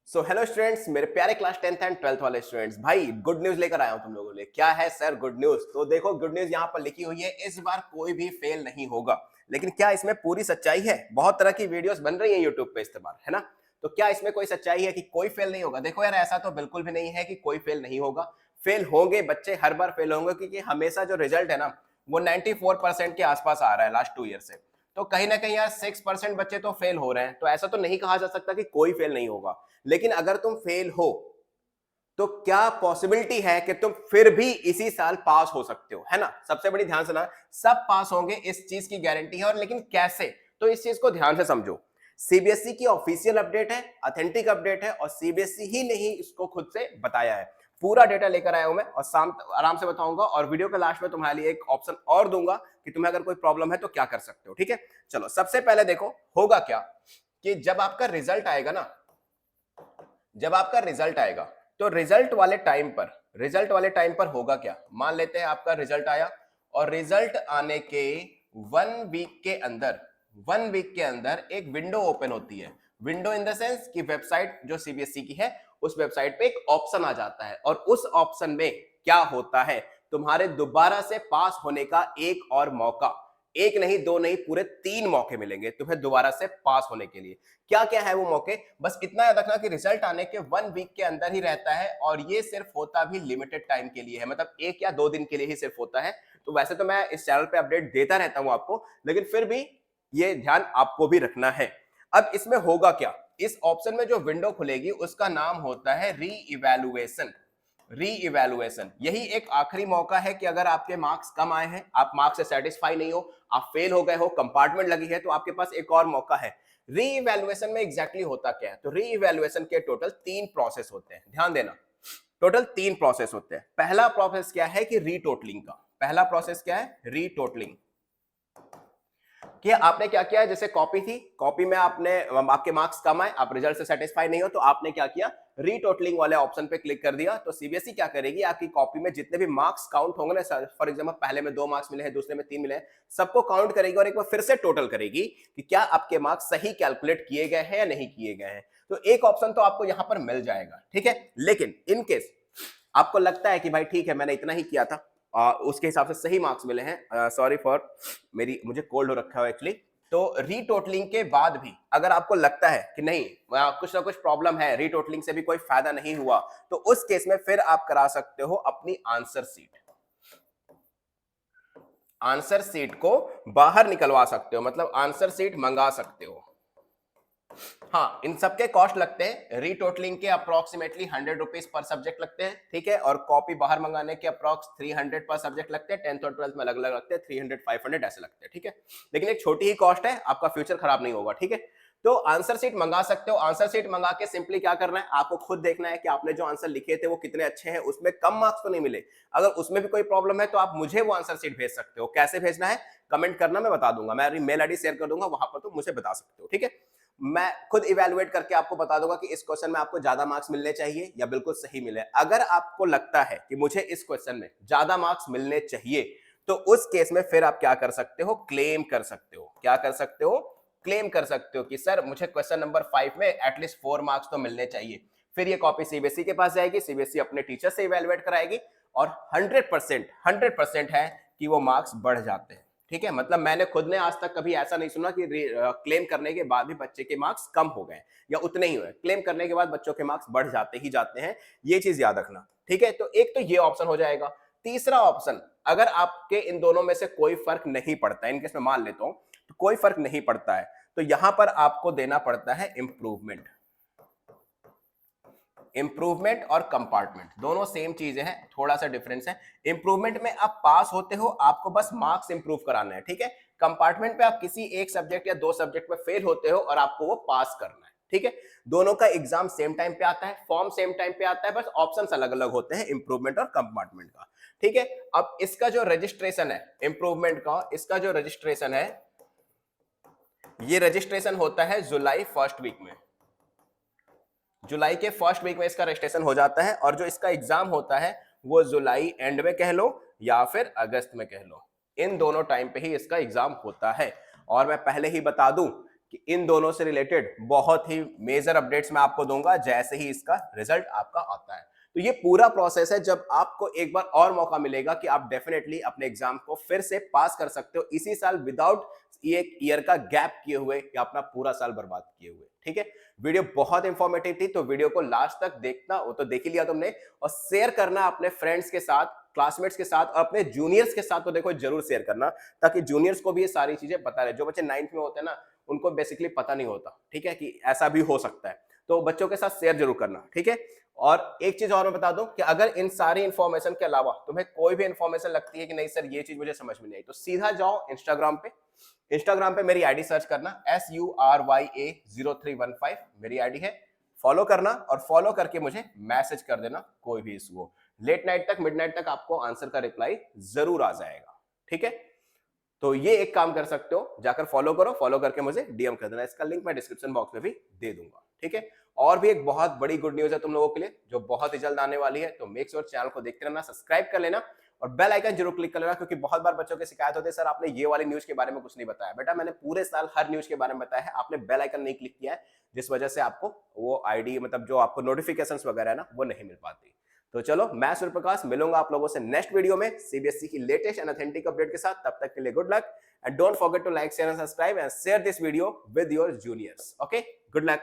So hello students, मेरे प्यारे class 10th and 12th वाले स्टूडेंट्स, भाई गुड न्यूज लेकर आया हूं तुम लोगों के लिए। क्या है सर गुड न्यूज? तो देखो, गुड न्यूज यहाँ पर लिखी हुई है, इस बार कोई भी फेल नहीं होगा। लेकिन क्या इसमें पूरी सच्चाई है? बहुत तरह की वीडियोस बन रही है यूट्यूब पे इस बार, है ना? तो क्या इसमें कोई सच्चाई है कि कोई फेल नहीं होगा? देखो यार, ऐसा तो बिल्कुल भी नहीं है कि कोई फेल नहीं होगा। फेल होंगे बच्चे, हर बार फेल होंगे, क्योंकि हमेशा जो रिजल्ट है ना, वो 94% के आसपास आ रहा है लास्ट 2 ईयर से। तो कहीं ना कहीं यार 6% बच्चे तो फेल हो रहे हैं, तो ऐसा तो नहीं कहा जा सकता कि कोई फेल नहीं होगा। लेकिन अगर तुम फेल हो तो क्या पॉसिबिलिटी है कि तुम फिर भी इसी साल पास हो सकते हो, है ना? सबसे बड़ी ध्यान सुना, सब पास होंगे इस चीज की गारंटी है। और लेकिन कैसे? तो इस चीज को ध्यान से समझो। सीबीएसई की ऑफिशियल अपडेट है, ऑथेंटिक अपडेट है, और सीबीएसई ही ने ही इसको खुद से बताया है। पूरा डेटा लेकर आया हूं मैं, और शाम आराम से बताऊंगा, और वीडियो के लास्ट में तुम्हारे लिए एक ऑप्शन और दूंगा कि तुम्हें अगर कोई प्रॉब्लम है तो क्या कर सकते हो। ठीक है, चलो सबसे पहले देखो होगा क्या कि जब आपका रिजल्ट आएगा ना, जब आपका रिजल्ट आएगा तो रिजल्ट वाले टाइम पर होगा क्या। मान लेते हैं आपका रिजल्ट आया, और रिजल्ट आने के 1 वीक के अंदर एक विंडो ओपन होती है। विंडो इन द सेंस कि वेबसाइट जो सीबीएसई की है, उस वेबसाइट पे एक ऑप्शन आ जाता है, और उस ऑप्शन में क्या होता है, तुम्हारे दोबारा से पास होने का एक और मौका। एक नहीं, दो नहीं, पूरे 3 मौके मिलेंगे तुम्हें दोबारा से पास होने के लिए। क्या क्या है वो मौके? बस इतना याद रखना कि रिजल्ट आने के 1 वीक के अंदर ही रहता है, और ये सिर्फ होता भी लिमिटेड टाइम के लिए है, मतलब 1 या 2 दिन के लिए ही सिर्फ होता है। तो वैसे तो मैं इस चैनल पे अपडेट देता रहता हूं आपको, लेकिन फिर भी ये ध्यान आपको भी रखना है। अब इसमें होगा क्या, इस ऑप्शन में जो विंडो खुलेगी उसका नाम होता है री इवेलुएशन। यही एक आखिरी मौका है कि अगर आपके मार्क्स कम आए हैं, आप मार्क्स से सेटिस्फाई नहीं हो, आप फेल हो गए हो, कंपार्टमेंट लगी है, तो आपके पास एक और मौका है। री इवेलुएशन में एग्जैक्टली होता क्या है? तो री इवेलुएशन के टोटल 3 प्रोसेस होते हैं, ध्यान देना। टोटल 3 प्रोसेस होते हैं। पहला प्रोसेस क्या है कि रीटोटलिंग का। पहला प्रोसेस क्या है? रीटोटलिंग। कि आपने क्या किया है, जैसे कॉपी थी, कॉपी में आपके मार्क्स कम आए, आप रिजल्ट से सेटिस्फाई नहीं हो, तो आपने क्या किया, रीटोटलिंग वाले ऑप्शन पे क्लिक कर दिया। तो सीबीएसई क्या करेगी, आपकी कॉपी में जितने भी मार्क्स काउंट होंगे ना, फॉर एग्जांपल पहले में 2 मार्क्स मिले हैं, दूसरे में 3 मिले हैं, सबको काउंट करेगी और एक बार फिर से टोटल करेगी कि क्या आपके मार्क्स सही कैलकुलेट किए गए हैं या नहीं किए गए हैं। तो एक ऑप्शन तो आपको यहां पर मिल जाएगा, ठीक है। लेकिन इन केस आपको लगता है कि भाई ठीक है, मैंने इतना ही किया था, उसके हिसाब से सही मार्क्स मिले हैं, सॉरी फॉर, मुझे कोल्ड हो रखा है एक्चुअली। तो रीटोटलिंग के बाद भी अगर आपको लगता है कि नहीं, कुछ ना कुछ प्रॉब्लम है, रीटोटलिंग से भी कोई फायदा नहीं हुआ, तो उस केस में फिर आप करा सकते हो अपनी आंसर सीट को बाहर निकलवा सकते हो, मतलब आंसर सीट मंगा सकते हो। हाँ, इन सबके कॉस्ट लगते हैं, रीटोटलिंग के अप्रोक्सीमेटली 100 रुपीज पर सब्जेक्ट लगते हैं, ठीक है। और कॉपी बाहर मंगाने के अप्रोक्स 300 पर सब्जेक्ट लगते हैं। 10th और 12th में अलग अलग लगते हैं, 300 500 ऐसे लगते हैं, ठीक है। लेकिन एक छोटी ही कॉस्ट है, आपका फ्यूचर खराब नहीं होगा, ठीक है। तो आंसर सीट मंगा सकते हो। आंसर सीट मंगा के सिंपली क्या करना है, आपको खुद देखना है कि आपने जो आंसर लिखे थे वो कितने अच्छे हैं, उसमें कम मार्क्स तो नहीं मिले। अगर उसमें भी कोई प्रॉब्लम है तो आप मुझे वो आंसर सीट भेज सकते हो। कैसे भेजना है, कमेंट करना, मैं बता दूंगा, मैं मेल आईडी शेयर कर दूंगा, वहां पर तो मुझे बता सकते हो, ठीक है। मैं खुद इवेलुएट करके आपको बता दूंगा कि इस क्वेश्चन में आपको ज्यादा मार्क्स मिलने चाहिए या बिल्कुल सही मिले। अगर आपको लगता है कि मुझे इस क्वेश्चन में ज्यादा मार्क्स मिलने चाहिए, तो उस केस में फिर आप क्या कर सकते हो, क्लेम कर सकते हो। क्या कर सकते हो? क्लेम कर सकते हो कि सर मुझे क्वेश्चन नंबर 5 में एटलीस्ट 4 मार्क्स तो मिलने चाहिए। फिर ये कॉपी सीबीएसई के पास जाएगी, सीबीएसई अपने टीचर से इवेलुएट कराएगी, और 100% है कि वो मार्क्स बढ़ जाते हैं, ठीक है। मतलब मैंने खुद ने आज तक कभी ऐसा नहीं सुना कि क्लेम करने के बाद भी बच्चे के मार्क्स कम हो गए या उतने ही हुए। क्लेम करने के बाद बच्चों के मार्क्स बढ़ जाते ही जाते हैं, ये चीज याद रखना, ठीक है। तो एक तो ये ऑप्शन हो जाएगा। तीसरा ऑप्शन, अगर आपके इन दोनों में से कोई फर्क नहीं पड़ता, इनके मैं मान लेता हूं तो कोई फर्क नहीं पड़ता है, तो यहां पर आपको देना पड़ता है इंप्रूवमेंट और कंपार्टमेंट, दोनों सेम चीजें हैं, थोड़ा सा डिफरेंस है। इंप्रूवमेंट में आप पास होते हो, आपको बस मार्क्स इंप्रूव कराना है, ठीक है। कंपार्टमेंट पे आप किसी एक सब्जेक्ट या 2 सब्जेक्ट में फेल होते हो और आपको वो पास करना है, ठीक है। दोनों का एग्जाम सेम टाइम पे आता है, फॉर्म सेम टाइम पे आता है, बस ऑप्शंस अलग अलग होते हैं इंप्रूवमेंट और कंपार्टमेंट का, ठीक है। अब इसका जो रजिस्ट्रेशन है इंप्रूवमेंट का, इसका जो रजिस्ट्रेशन है, ये रजिस्ट्रेशन होता है जुलाई फर्स्ट वीक में। जुलाई के फर्स्ट वीक में इसका रजिस्ट्रेशन हो जाता है, और जो इसका एग्जाम होता है वो जुलाई एंड में कह लो या फिर अगस्त में कह लो, इन दोनों टाइम पे ही इसका एग्जाम होता है। और मैं पहले ही बता दूं कि इन दोनों से रिलेटेड बहुत ही मेजर अपडेट्स मैं आपको दूंगा जैसे ही इसका रिजल्ट आपका आता है। तो ये पूरा प्रोसेस है, जब आपको एक बार और मौका मिलेगा कि आप डेफिनेटली अपने एग्जाम को फिर से पास कर सकते हो इसी साल विदाउट एक ईयर का गैप किए हुए या अपना पूरा साल बर्बाद किए हुए। ठीक है, वीडियो बहुत इंफॉर्मेटिव थी, तो वीडियो को लास्ट तक देखना, वो तो देख ही लिया तुमने, और शेयर करना अपने फ्रेंड्स के साथ, क्लासमेट्स के साथ और अपने जूनियर्स के साथ, तो देखो जरूर शेयर करना, ताकि जूनियर्स को भी ये सारी चीजें पता रहे। जो बच्चे 9th में होते हैं ना, उनको बेसिकली पता नहीं होता, ठीक है, कि ऐसा भी हो सकता है, तो बच्चों के साथ शेयर जरूर करना। ठीक है, और एक चीज और मैं बता दूं कि अगर इन सारी इंफॉर्मेशन के अलावा तुम्हें कोई भी इंफॉर्मेशन लगती है कि नहीं सर ये चीज मुझे समझ में नहीं आई, तो सीधा जाओ इंस्टाग्राम पे मेरी आईडी सर्च करना, SURYA0315 मेरी आईडी है, फॉलो करना, और फॉलो करके मुझे मैसेज कर देना कोई भी इशू हो। लेट नाइट तक, मिडनाइट तक आपको आंसर का रिप्लाई जरूर आ जाएगा। ठीक है, तो ये एक काम कर सकते हो, जाकर फॉलो करो, फॉलो करके मुझे डीएम कर देना, इसका लिंक मैं डिस्क्रिप्शन बॉक्स में भी दे दूंगा। ठीक है, और भी एक बहुत बड़ी गुड न्यूज है तुम लोगों के लिए जो बहुत ही जल्द आने वाली है, तो मेक श्योर चैनल को देखते रहना, सब्सक्राइब कर लेना और बेल आइकन जरूर क्लिक कर लेना, क्योंकि बहुत बार बच्चों की शिकायत होती है सर आपने ये वाली न्यूज के बारे में कुछ नहीं बताया। बेटा मैंने पूरे साल हर न्यूज के बारे में बताया है, आपने बेल आइकन नहीं क्लिक किया है, जिस वजह से आपको वो आईडी मतलब जो आपको नोटिफिकेशंस वगैरह है ना वो नहीं मिल पाती। तो चलो, मैं सूर्य प्रकाश मिलूंगा आप लोगों से नेक्स्ट वीडियो में सीबीएसई की लेटेस्ट एंड ऑथेंटिक अपडेट के साथ। तब तक के लिए good luck, and don't forget to like, share and subscribe and share this video with your juniors. Okay, good luck.